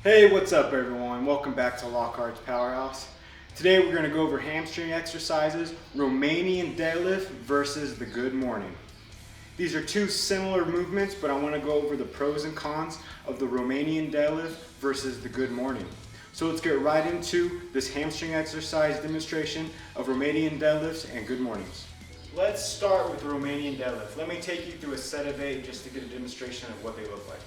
Hey, what's up everyone? Welcome back to Lockhart's Powerhouse. Today we're going to go over hamstring exercises, Romanian deadlift versus the good morning. These are two similar movements, but I want to go over the pros and cons of the Romanian deadlift versus the good morning. So let's get right into this hamstring exercise demonstration of Romanian deadlifts and good mornings. Let's start with the Romanian deadlift. Let me take you through a set of 8 just to get a demonstration of what they look like.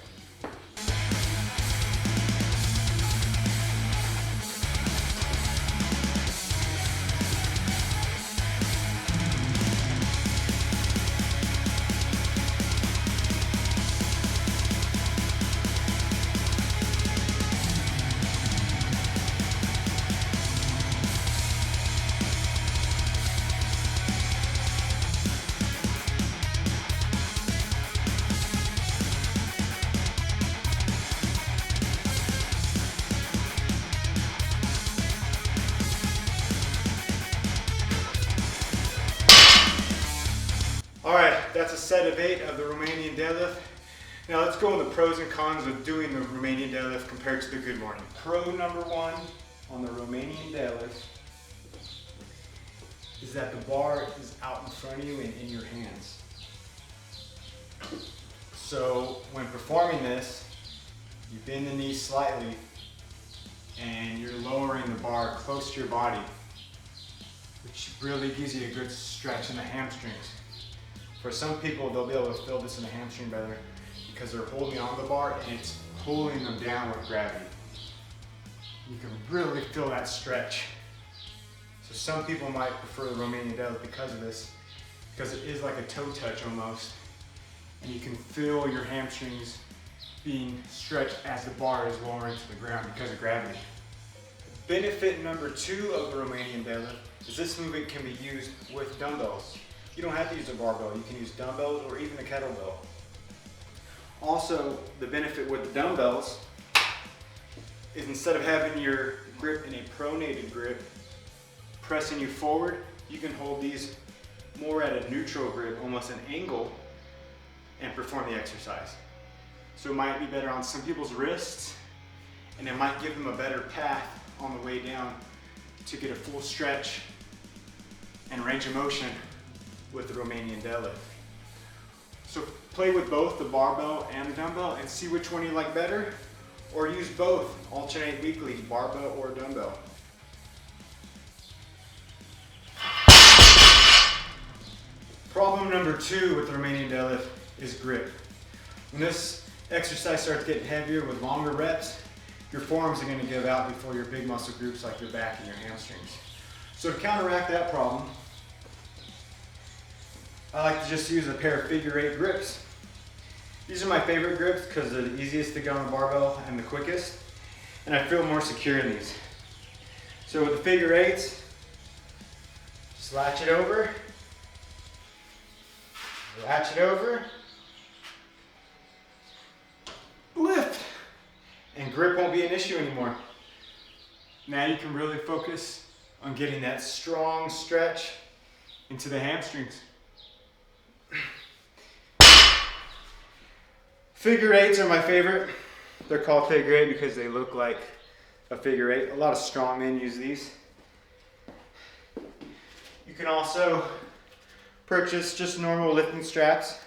Alright, that's a set of 8 of the Romanian deadlift. Now let's go on the pros and cons of doing the Romanian deadlift compared to the good morning. Pro number 1 on the Romanian deadlift is that the bar is out in front of you and in your hands. So when performing this, you bend the knee slightly and you're lowering the bar close to your body, which really gives you a good stretch in the hamstrings. For some people, they'll be able to feel this in the hamstring better because they're holding on the bar and it's pulling them down with gravity. You can really feel that stretch. So some people might prefer the Romanian deadlift because of this, because it is like a toe touch almost, and you can feel your hamstrings being stretched as the bar is lowering to the ground because of gravity. Benefit number 2 of the Romanian deadlift is this movement can be used with dumbbells. You don't have to use a barbell, you can use dumbbells or even a kettlebell. Also, the benefit with the dumbbells is instead of having your grip in a pronated grip, pressing you forward, you can hold these more at a neutral grip, almost an angle, and perform the exercise. So it might be better on some people's wrists, and it might give them a better path on the way down to get a full stretch and range of motion with the Romanian deadlift. So play with both the barbell and the dumbbell and see which one you like better, or use both, alternate weekly, barbell or dumbbell. Problem number 2 with the Romanian deadlift is grip. When this exercise starts getting heavier with longer reps, your forearms are going to give out before your big muscle groups like your back and your hamstrings. So to counteract that problem, I like to just use a pair of figure 8 grips. These are my favorite grips because they're the easiest to get on the barbell and the quickest, and I feel more secure in these. So with the figure 8s, just latch it over, lift, and grip won't be an issue anymore. Now you can really focus on getting that strong stretch into the hamstrings. Figure 8s are my favorite. They're called figure 8 because they look like a figure 8. A lot of strongmen use these. You can also purchase just normal lifting straps.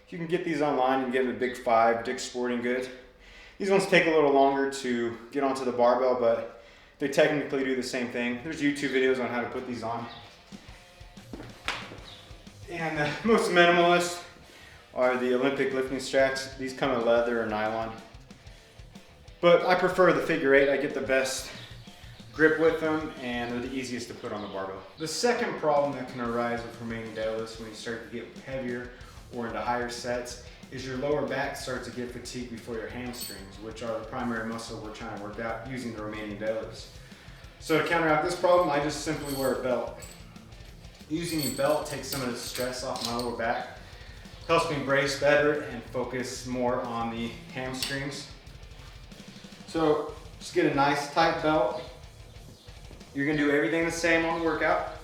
You can get these online and get them at Big 5, Dick's Sporting Goods. These ones take a little longer to get onto the barbell, but they technically do the same thing. There's YouTube videos on how to put these on. And the most minimalist are the Olympic lifting straps. These come in leather or nylon. But I prefer the figure 8. I get the best grip with them and they're the easiest to put on the barbell. The second problem that can arise with Romanian deadlifts when you start to get heavier or into higher sets is your lower back starts to get fatigued before your hamstrings, which are the primary muscle we're trying to work out using the Romanian deadlifts. So to counteract this problem, I just simply wear a belt. Using a belt takes some of the stress off my lower back, helps me brace better and focus more on the hamstrings. So just get a nice tight belt. You're gonna do everything the same on the workout,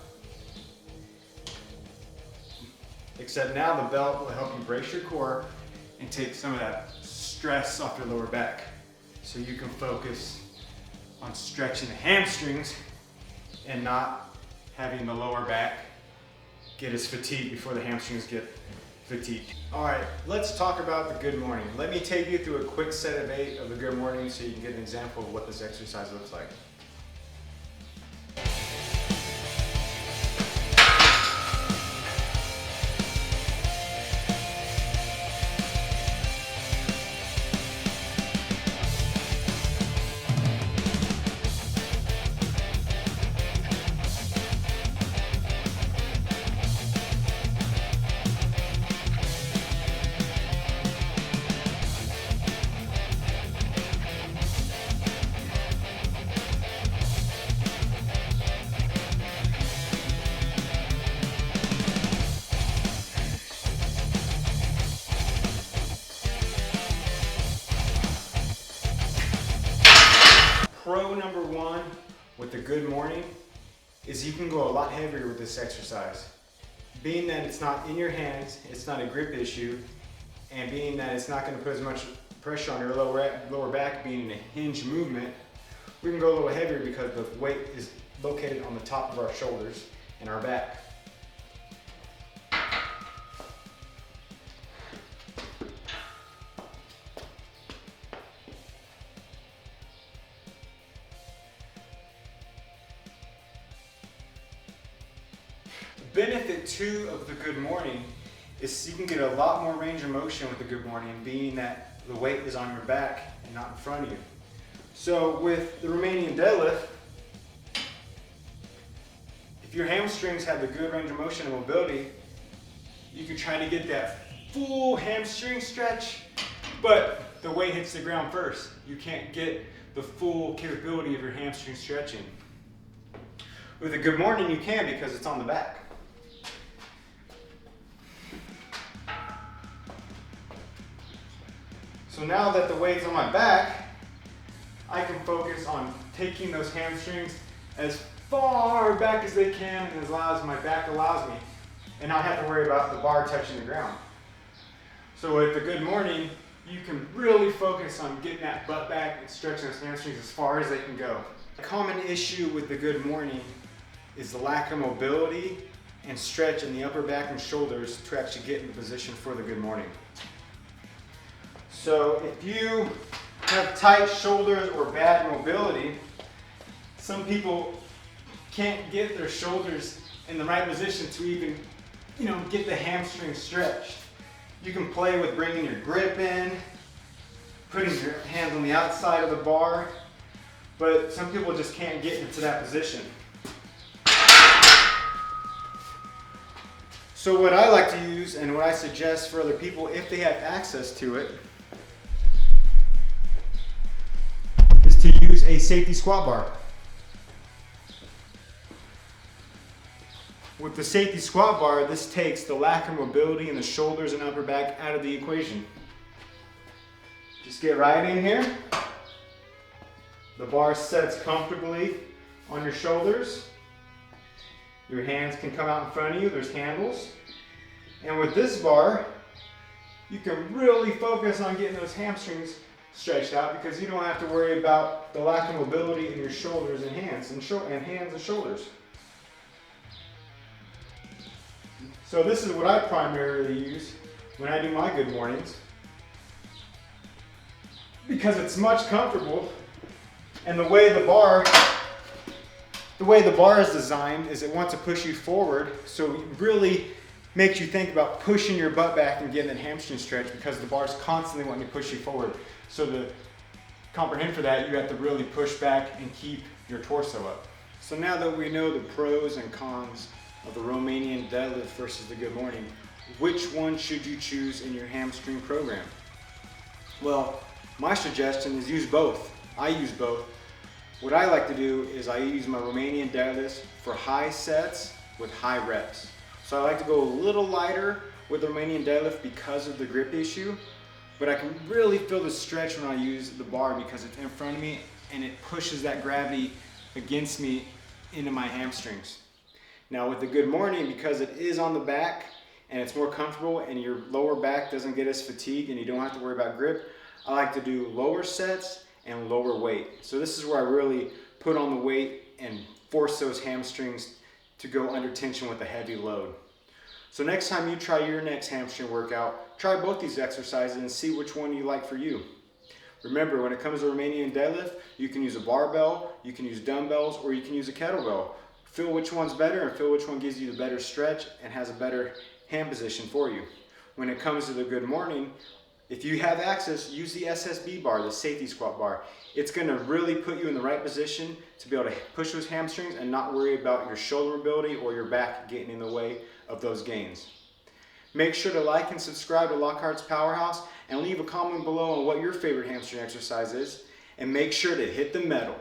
except now the belt will help you brace your core and take some of that stress off your lower back. so you can focus on stretching the hamstrings and not having the lower back get as fatigued before the hamstrings get fatigued. All right, let's talk about the good morning. Let me take you through a quick set of 8 of the good morning so you can get an example of what this exercise looks like. Pro number 1 with the good morning is you can go a lot heavier with this exercise. Being that it's not in your hands, it's not a grip issue, and being that it's not going to put as much pressure on your lower back being in a hinge movement, we can go a little heavier because the weight is located on the top of our shoulders and our back. Benefit 2 of the good morning is you can get a lot more range of motion with the good morning, being that the weight is on your back and not in front of you. So with the Romanian deadlift, if your hamstrings have the good range of motion and mobility, you can try to get that full hamstring stretch, but the weight hits the ground first. You can't get the full capability of your hamstring stretching. With a good morning, you can because it's on the back. So now that the weight's on my back, I can focus on taking those hamstrings as far back as they can and as loud as my back allows me, and not have to worry about the bar touching the ground. So with the good morning, you can really focus on getting that butt back and stretching those hamstrings as far as they can go. A common issue with the good morning is the lack of mobility and stretch in the upper back and shoulders to actually get in position for the good morning. So if you have tight shoulders or bad mobility, some people can't get their shoulders in the right position to even, get the hamstring stretched. You can play with bringing your grip in, putting your hands on the outside of the bar, but some people just can't get into that position. So what I like to use and what I suggest for other people, if they have access to it, is to use a safety squat bar. With the safety squat bar, this takes the lack of mobility in the shoulders and upper back out of the equation. Just get right in here. The bar sets comfortably on your shoulders. Your hands can come out in front of you, there's handles. And with this bar, you can really focus on getting those hamstrings stretched out because you don't have to worry about the lack of mobility in your shoulders and hands and shoulders. So this is what I primarily use when I do my good mornings because it's much comfortable, and the way the bar is designed is it wants to push you forward, so it really makes you think about pushing your butt back and getting that hamstring stretch because the bar is constantly wanting to push you forward. So to comprehend for that, you have to really push back and keep your torso up. So now that we know the pros and cons of the Romanian deadlift versus the good morning, which one should you choose in your hamstring program? Well, my suggestion is use both. I use both. What I like to do is I use my Romanian deadlifts for high sets with high reps. So I like to go a little lighter with the Romanian deadlift because of the grip issue, but I can really feel the stretch when I use the bar because it's in front of me and it pushes that gravity against me into my hamstrings. Now with the good morning, because it is on the back and it's more comfortable and your lower back doesn't get as fatigued and you don't have to worry about grip, I like to do lower sets and lower weight. So this is where I really put on the weight and force those hamstrings to go under tension with a heavy load. So next time you try your next hamstring workout, try both these exercises and see which one you like for you. Remember, when it comes to Romanian deadlift, you can use a barbell, you can use dumbbells, or you can use a kettlebell. Feel which one's better and feel which one gives you the better stretch and has a better hand position for you. When it comes to the good morning, if you have access, use the SSB bar, the safety squat bar. It's going to really put you in the right position to be able to push those hamstrings and not worry about your shoulder mobility or your back getting in the way of those gains. Make sure to like and subscribe to Lockhart's Powerhouse and leave a comment below on what your favorite hamstring exercise is. And make sure to hit the metal.